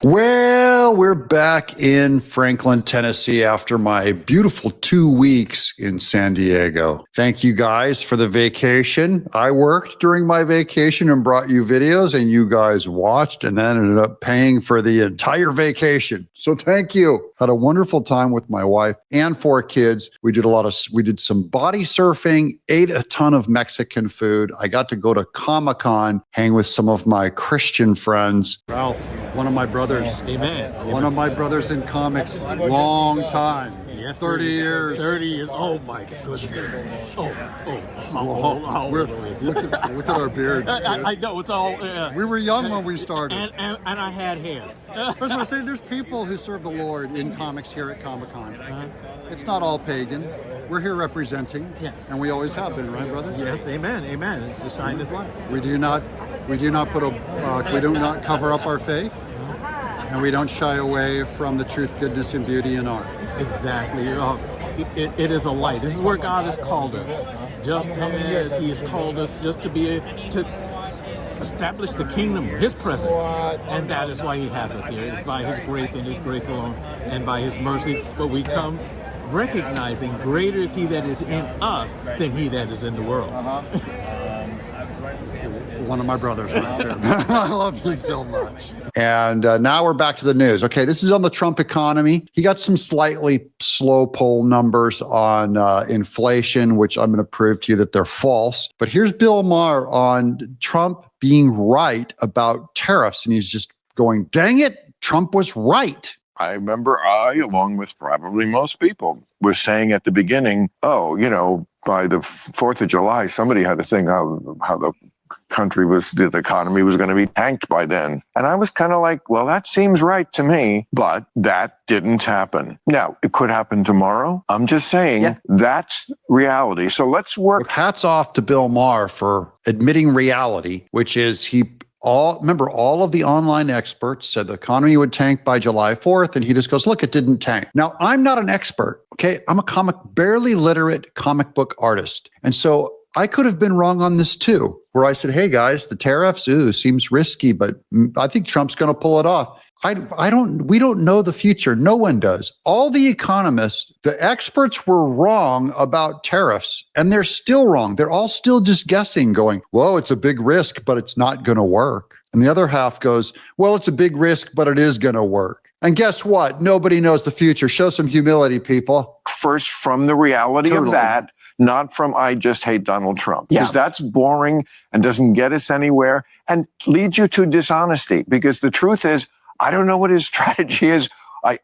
Well, we're back in Franklin, Tennessee after my beautiful 2 weeks in San Diego. Thank you guys for the vacation. I worked during my vacation and brought you videos, and you guys watched and then ended up paying for the entire vacation. So thank you. Had a wonderful time with my wife and 4 kids. We did some body surfing, ate a ton of Mexican food. I got to go to ComicCon, hang with some of my Christian friends. Ralph, one of my brothers. Amen. One of my brothers in comics, long time. Yes, 30 years. 30 years. Oh my goodness. Look at our beards. I know, it's all... We were young when we started. And I had hair. I was going to say, there's people who serve the Lord in comics here at Comic-Con. It's not all pagan. We're here representing. Yes. And we always have been, right, brother? Yes, amen, amen. It's to shine His light. We do not cover up our faith. And we don't shy away from the truth, goodness, and beauty in art. Exactly. It is a light. This is where God has called us. Just as He has called us just to establish the kingdom, His presence. And that is why He has us here. It's by His grace and His grace alone and by His mercy. But we come recognizing greater is He that is in us than he that is in the world. One of my brothers right there. I love you so much. And now we're back to the news. Okay, this is on the Trump economy. He got some slightly slow poll numbers on inflation, which I'm going to prove to you that they're false. But here's Bill Maher on Trump being right about tariffs. And he's just going, dang it, Trump was right. I remember along with probably most people, was saying at the beginning, oh, by the 4th of July, somebody had to think how the the economy was going to be tanked by then. And I was kind of like, well, that seems right to me, but that didn't happen. Now, it could happen tomorrow. I'm just saying that's reality. So let's work. Hats off to Bill Maher for admitting reality, which is remember, all of the online experts said the economy would tank by July 4th, and he just goes, look, it didn't tank. Now, I'm not an expert, okay? I'm a barely literate comic book artist. And so I could have been wrong on this too, where I said, hey guys, the tariffs, seems risky, but I think Trump's going to pull it off. We don't know the future. No one does. All the economists, the experts were wrong about tariffs, and they're still wrong. They're all still just guessing, going, whoa, it's a big risk, but it's not going to work. And the other half goes, well, it's a big risk, but it is going to work. And guess what? Nobody knows the future. Show some humility, people. First, from the reality of that, not from I just hate Donald Trump. Because that's boring and doesn't get us anywhere and leads you to dishonesty. Because the truth is, I don't know what his strategy is.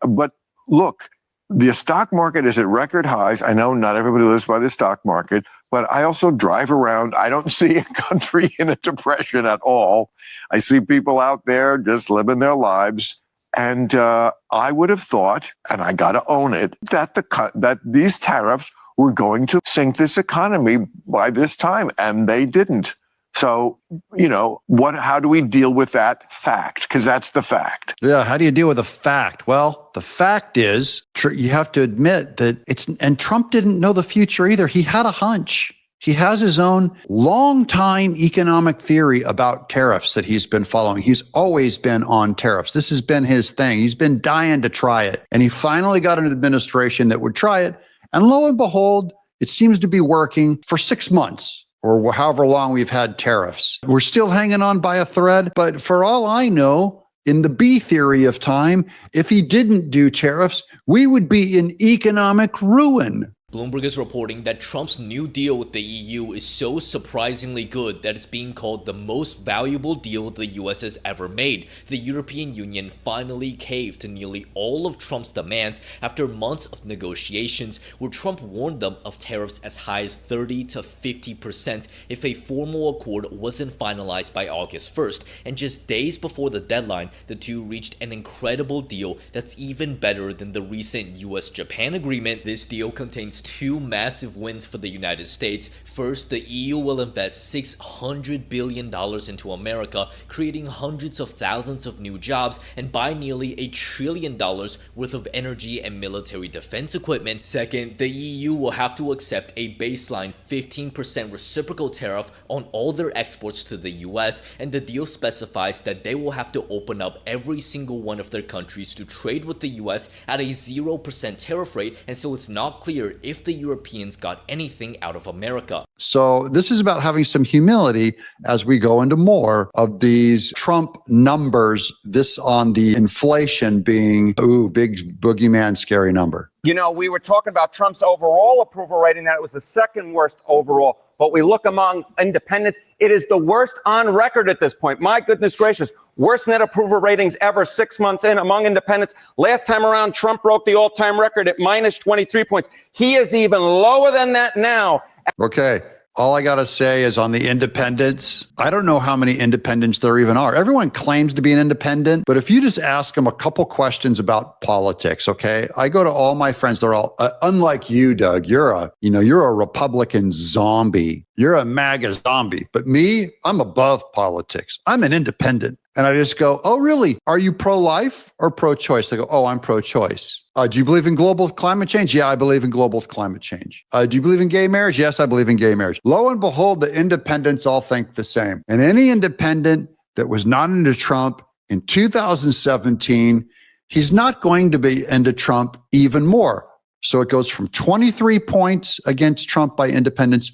But look, the stock market is at record highs. I know not everybody lives by the stock market, but I also drive around. I don't see a country in a depression at all. I see people out there just living their lives. And I would have thought, and I got to own it, that these tariffs were going to sink this economy by this time, and they didn't. So, how do we deal with that fact? Because that's the fact. Yeah, how do you deal with the fact? Well, the fact is, you have to admit that and Trump didn't know the future either. He had a hunch. He has his own long-time economic theory about tariffs that he's been following. He's always been on tariffs. This has been his thing. He's been dying to try it. And he finally got an administration that would try it. And lo and behold, it seems to be working for 6 months or however long we've had tariffs. We're still hanging on by a thread. But for all I know, in the B theory of time, if he didn't do tariffs, we would be in economic ruin. Bloomberg is reporting that Trump's new deal with the EU is so surprisingly good that it's being called the most valuable deal the US has ever made. The European Union finally caved to nearly all of Trump's demands after months of negotiations, where Trump warned them of tariffs as high as 30 to 50% if a formal accord wasn't finalized by August 1st. And just days before the deadline, the two reached an incredible deal that's even better than the recent US-Japan agreement. This deal contains two massive wins for the United States. First, the EU will invest $600 billion into America, creating hundreds of thousands of new jobs and buy nearly $1 trillion worth of energy and military defense equipment. Second, the EU will have to accept a baseline 15% reciprocal tariff on all their exports to the US, and the deal specifies that they will have to open up every single one of their countries to trade with the US at a 0% tariff rate, and so it's not clear if the Europeans got anything out of America. So this is about having some humility as we go into more of these Trump numbers, this on the inflation being, big boogeyman, scary number. You know, we were talking about Trump's overall approval rating, that it was the second worst overall. But we look among independents, it is the worst on record at this point. My goodness gracious, worst net approval ratings ever 6 months in among independents. Last time around, Trump broke the all-time record at minus 23 points. He is even lower than that now. Okay. All I got to say is on the independents, I don't know how many independents there even are. Everyone claims to be an independent, but if you just ask them a couple questions about politics, okay? I go to all my friends, they're all, unlike you, Doug, you're a Republican zombie. You're a MAGA zombie. But me, I'm above politics. I'm an independent. And I just go, oh, really? Are you pro-life or pro-choice? They go, oh, I'm pro-choice. Do you believe in global climate change? Yeah, I believe in global climate change. Do you believe in gay marriage? Yes, I believe in gay marriage. Lo and behold, the independents all think the same. And any independent that was not into Trump in 2017, he's not going to be into Trump even more. So it goes from 23 points against Trump by independents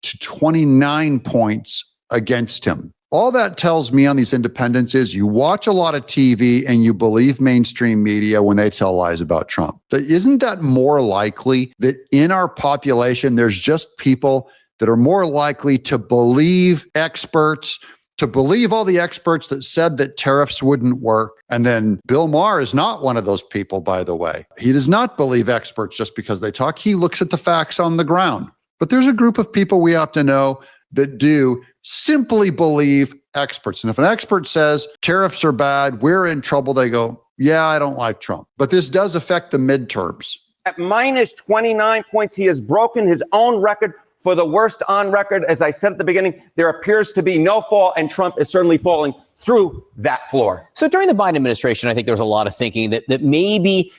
to 29 points against him. All that tells me on these independents is you watch a lot of TV and you believe mainstream media when they tell lies about Trump. But isn't that more likely that in our population, there's just people that are more likely to believe experts, to believe all the experts that said that tariffs wouldn't work? And then Bill Maher is not one of those people, by the way. He does not believe experts just because they talk. He looks at the facts on the ground. But there's a group of people we have to know that do simply believe experts. And if an expert says tariffs are bad, we're in trouble, they go, yeah, I don't like Trump. But this does affect the midterms. At minus 29 points, he has broken his own record for the worst on record. As I said at the beginning, there appears to be no fall, and Trump is certainly falling through that floor. So during the Biden administration, I think there was a lot of thinking that maybe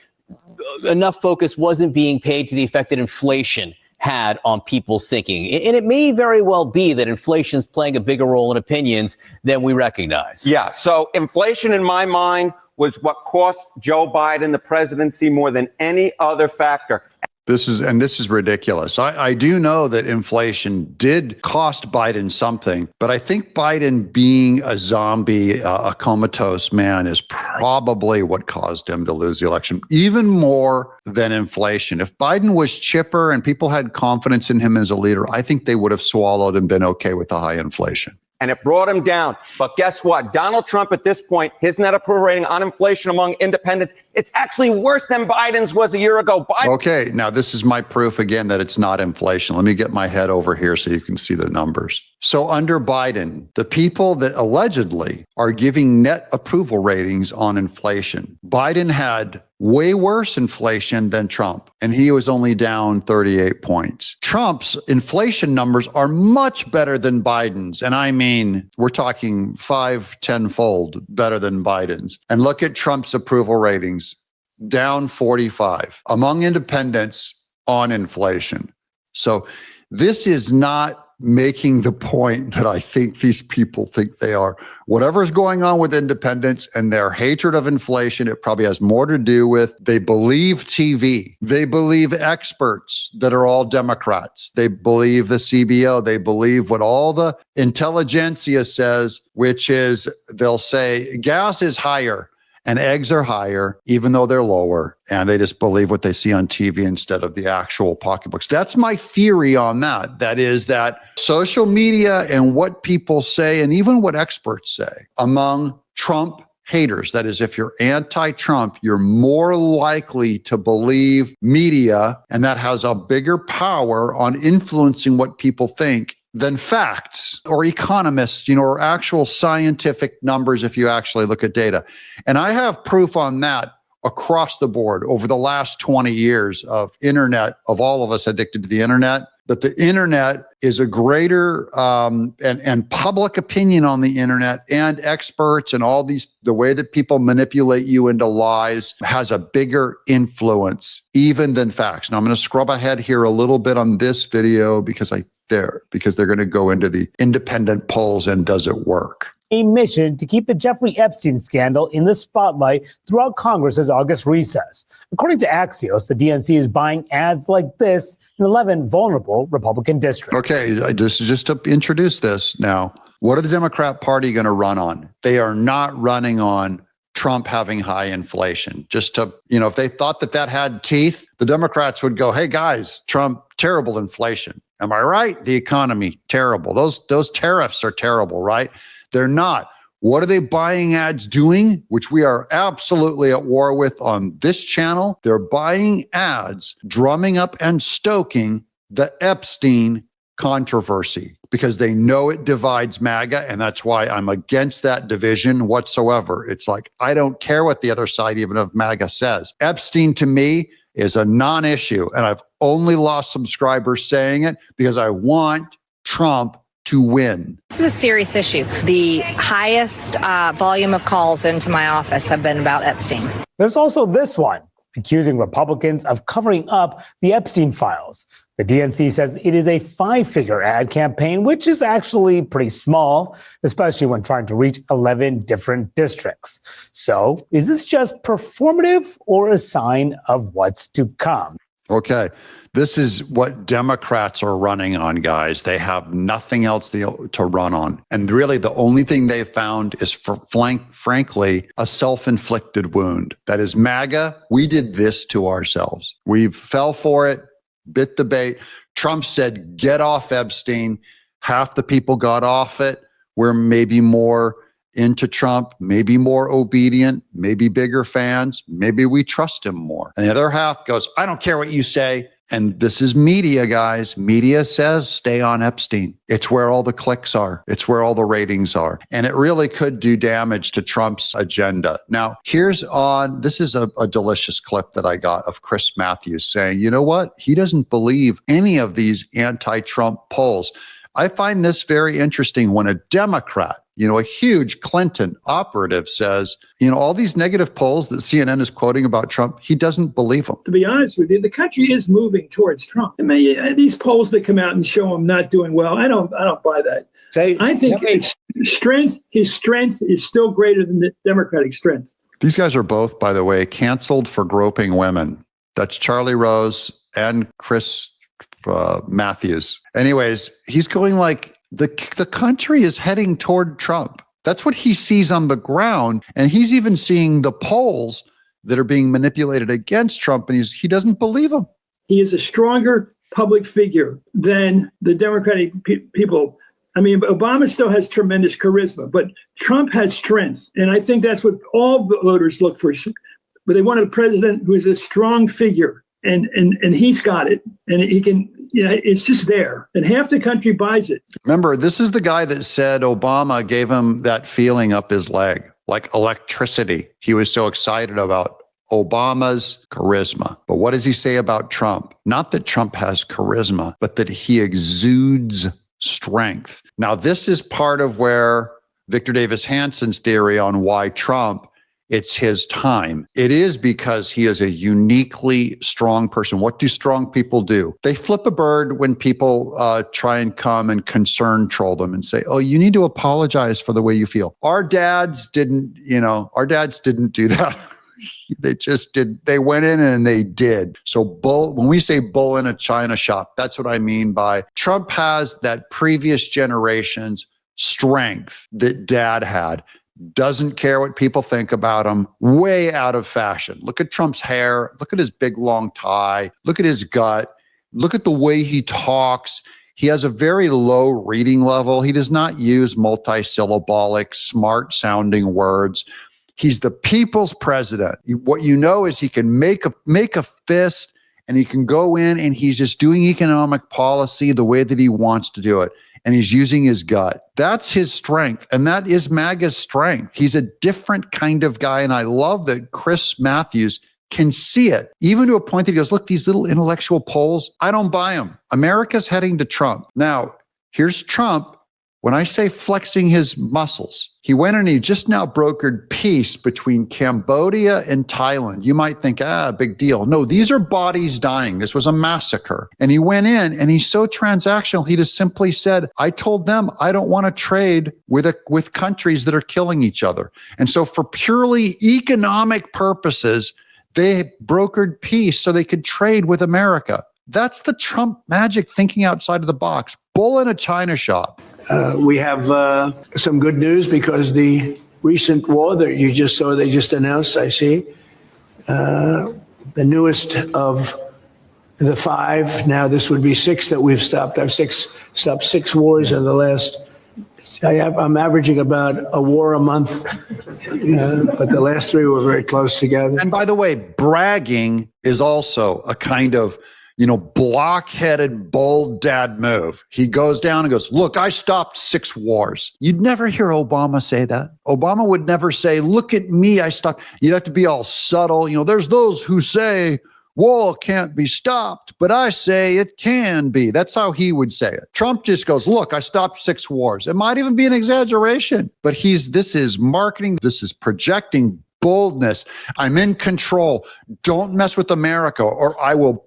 enough focus wasn't being paid to the effect that inflation had on people's thinking. And it may very well be that inflation is playing a bigger role in opinions than we recognize. Yeah, so inflation in my mind was what cost Joe Biden the presidency more than any other factor. This is ridiculous. I do know that inflation did cost Biden something, but I think Biden being a zombie, a comatose man is probably what caused him to lose the election, even more than inflation. If Biden was chipper and people had confidence in him as a leader, I think they would have swallowed and been okay with the high inflation. And it brought him down. But guess what? Donald Trump at this point, his net approval rating on inflation among independents, it's actually worse than Biden's was a year ago. Okay, now this is my proof again that it's not inflation. Let me get my head over here so you can see the numbers. So under Biden, the people that allegedly are giving net approval ratings on inflation, Biden had way worse inflation than Trump, and he was only down 38 points. Trump's inflation numbers are much better than Biden's. And I mean, we're talking 5-10-fold better than Biden's. And look at Trump's approval ratings, down 45 among independents on inflation. So this is not making the point that I think these people think they are. Whatever's going on with independents and their hatred of inflation, it probably has more to do with they believe TV. They believe experts that are all Democrats. They believe the CBO. They believe what all the intelligentsia says, which is they'll say gas is higher and eggs are higher, even though they're lower. And they just believe what they see on TV instead of the actual pocketbooks. That's my theory on that. That is that social media and what people say, and even what experts say among Trump haters, that is, if you're anti-Trump, you're more likely to believe media, and that has a bigger power on influencing what people think than facts or economists, or actual scientific numbers if you actually look at data. And I have proof on that across the board over the last 20 years of internet, of all of us addicted to the internet, that the internet is a greater and public opinion on the internet and experts and all these, the way that people manipulate you into lies has a bigger influence even than facts. Now I'm going to scrub ahead here a little bit on this video because they're going to go into the independent polls and does it work? A mission to keep the Jeffrey Epstein scandal in the spotlight throughout Congress's August recess. According to Axios, the DNC is buying ads like this in 11 vulnerable Republican districts. Okay, just to introduce this now, what are the Democrat Party going to run on? They are not running on Trump having high inflation. Just to, if they thought that had teeth, the Democrats would go, hey guys, Trump, terrible inflation. Am I right? The economy, terrible. Those tariffs are terrible, right? They're not. What are they buying ads doing? Which we are absolutely at war with on this channel. They're buying ads, drumming up and stoking the Epstein controversy because they know it divides MAGA. And that's why I'm against that division whatsoever. It's like, I don't care what the other side, even of MAGA, says. Epstein to me is a non-issue. And I've only lost subscribers saying it because I want Trump to win. This is a serious issue. The highest volume of calls into my office have been about Epstein. There's also this one, accusing Republicans of covering up the Epstein files. The DNC says it is a 5-figure ad campaign, which is actually pretty small, especially when trying to reach 11 different districts. So is this just performative or a sign of what's to come? Okay. This is what Democrats are running on, guys. They have nothing else to run on. And really, the only thing they found is, frankly, a self-inflicted wound. That is MAGA. We did this to ourselves. We fell for it, bit the bait. Trump said, get off Epstein. Half the people got off it. We're maybe more into Trump, maybe more obedient, maybe bigger fans. Maybe we trust him more. And the other half goes, I don't care what you say. And this is media, guys. Media says stay on Epstein. It's where all the clicks are. It's where all the ratings are. And it really could do damage to Trump's agenda. Now, this is a delicious clip that I got of Chris Matthews saying, you know what? He doesn't believe any of these anti-Trump polls. I find this very interesting when a Democrat, a huge Clinton operative says, all these negative polls that CNN is quoting about Trump, he doesn't believe them. To be honest with you, the country is moving towards Trump. I mean, these polls that come out and show him not doing well, I don't buy that. I think his strength is still greater than the Democratic strength. These guys are both, by the way, canceled for groping women. That's Charlie Rose and Chris Matthews. Anyways, he's going like the country is heading toward Trump. That's what he sees on the ground. And he's even seeing the polls that are being manipulated against Trump. And he doesn't believe them. He is a stronger public figure than the Democratic people. I mean, Obama still has tremendous charisma, but Trump has strength. And I think that's what all voters look for. But they want a president who is a strong figure. And he's got it, and he can, it's just there, and half the country buys it. Remember, this is the guy that said Obama gave him that feeling up his leg, like electricity. He was so excited about Obama's charisma. But what does he say about Trump? Not that Trump has charisma, but that he exudes strength. Now, this is part of where Victor Davis Hanson's theory on why Trump, it's his time. It is because he is a uniquely strong person. What do strong people do? They flip a bird when people try and come and concern troll them and say, oh, you need to apologize for the way you feel. Our dads didn't do that. They just did. They went in and they did. So when we say bull in a china shop, that's what I mean by Trump has that previous generation's strength that dad had. Doesn't care what people think about him, way out of fashion. Look at Trump's hair. Look at his big long tie. Look at his gut. Look at the way he talks. He has a very low reading level. He does not use multisyllabic, smart sounding words. He's the people's president. What you know is he can make a fist and he can go in and he's just doing economic policy the way that he wants to do it. and he's using his gut. That's his strength. And that is MAGA's strength. He's a different kind of guy. And I love that Chris Matthews can see it, even to a point that he goes, look, these little intellectual polls, I don't buy them. America's heading to Trump. Now, here's Trump. When I say flexing his muscles, he went and he just now brokered peace between Cambodia and Thailand. You might think, big deal. No, these are bodies dying. This was a massacre. And he went in and he's so transactional. He just simply said, I told them I don't want to trade with countries that are killing each other. And so for purely economic purposes, they brokered peace so they could trade with America. That's the Trump magic, thinking outside of the box. Bull in a china shop. We have some good news because the recent war that you just saw, they just announced, I see, the newest of the 5, now this would be 6 that we've stopped. I've stopped 6 wars in the last, I'm averaging about a war a month, but the last 3 were very close together. And by the way, bragging is also a kind of, block-headed, bold dad move. He goes down and goes, look, I stopped 6 wars. You'd never hear Obama say that. Obama would never say, look at me, I stopped. You'd have to be all subtle. There's those who say war can't be stopped, but I say it can be. That's how he would say it. Trump just goes, look, I stopped 6 wars. It might even be an exaggeration, but this is marketing. This is projecting boldness. I'm in control. Don't mess with America, or I will,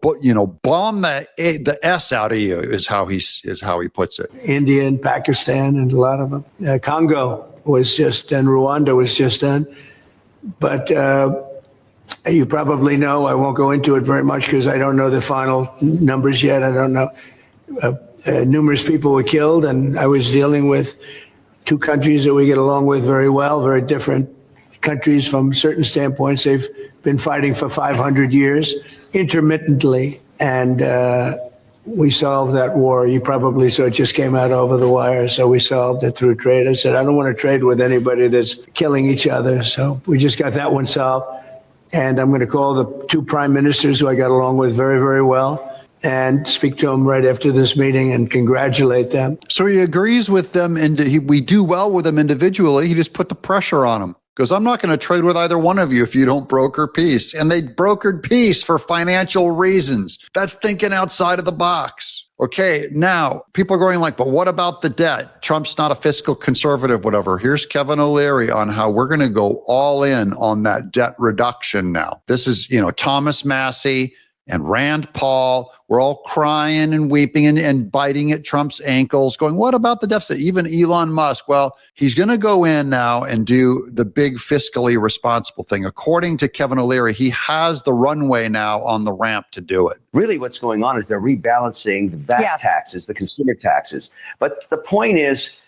bomb the S out of you. Is how he puts it. India and Pakistan and a lot of them. Congo was just done. Rwanda was just done. But you probably know. I won't go into it very much because I don't know the final numbers yet. I don't know. Numerous people were killed, and I was dealing with 2 countries that we get along with very well, very different countries from certain standpoints. They've been fighting for 500 years intermittently, and we solved that war. You probably saw it just came out over the wire, so we solved it through trade. I said, I don't want to trade with anybody that's killing each other, so we just got that one solved. And I'm going to call the 2 prime ministers who I got along with very, very well and speak to them right after this meeting and congratulate them. So he agrees with them, and we do well with them individually. He just put the pressure on them. Goes, I'm not going to trade with either one of you if you don't broker peace. And they brokered peace for financial reasons. That's thinking outside of the box. Okay, now people are going like, but what about the debt? Trump's not a fiscal conservative, whatever. Here's Kevin O'Leary on how we're going to go all in on that debt reduction now. This is, Thomas Massey and Rand Paul. We're all crying and weeping and biting at Trump's ankles, going, what about the deficit? Even Elon Musk. Well, he's going to go in now and do the big fiscally responsible thing. According to Kevin O'Leary, he has the runway now on the ramp to do it. Really what's going on is they're rebalancing the VAT taxes, the consumer taxes. But the point is,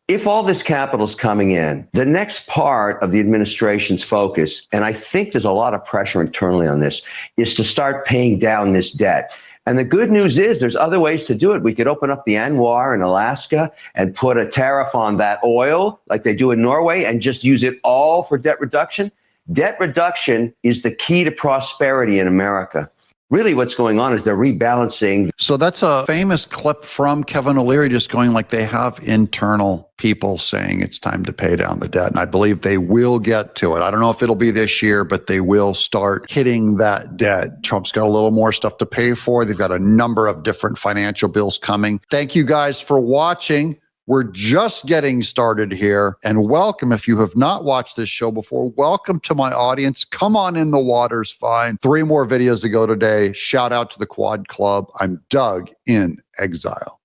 if all this capital is coming in, the next part of the administration's focus, and I think there's a lot of pressure internally on this, is to start paying down this debt. And the good news is there's other ways to do it. We could open up the ANWR in Alaska and put a tariff on that oil like they do in Norway and just use it all for debt reduction. Debt reduction is the key to prosperity in America. Really what's going on is they're rebalancing. So that's a famous clip from Kevin O'Leary just going like they have internal people saying it's time to pay down the debt. And I believe they will get to it. I don't know if it'll be this year, but they will start hitting that debt. Trump's got a little more stuff to pay for. They've got a number of different financial bills coming. Thank you guys for watching. We're just getting started here, and welcome. If you have not watched this show before, welcome to my audience. Come on in, the water's fine. 3 more videos to go today. Shout out to the Quad Club. I'm Doug in Exile.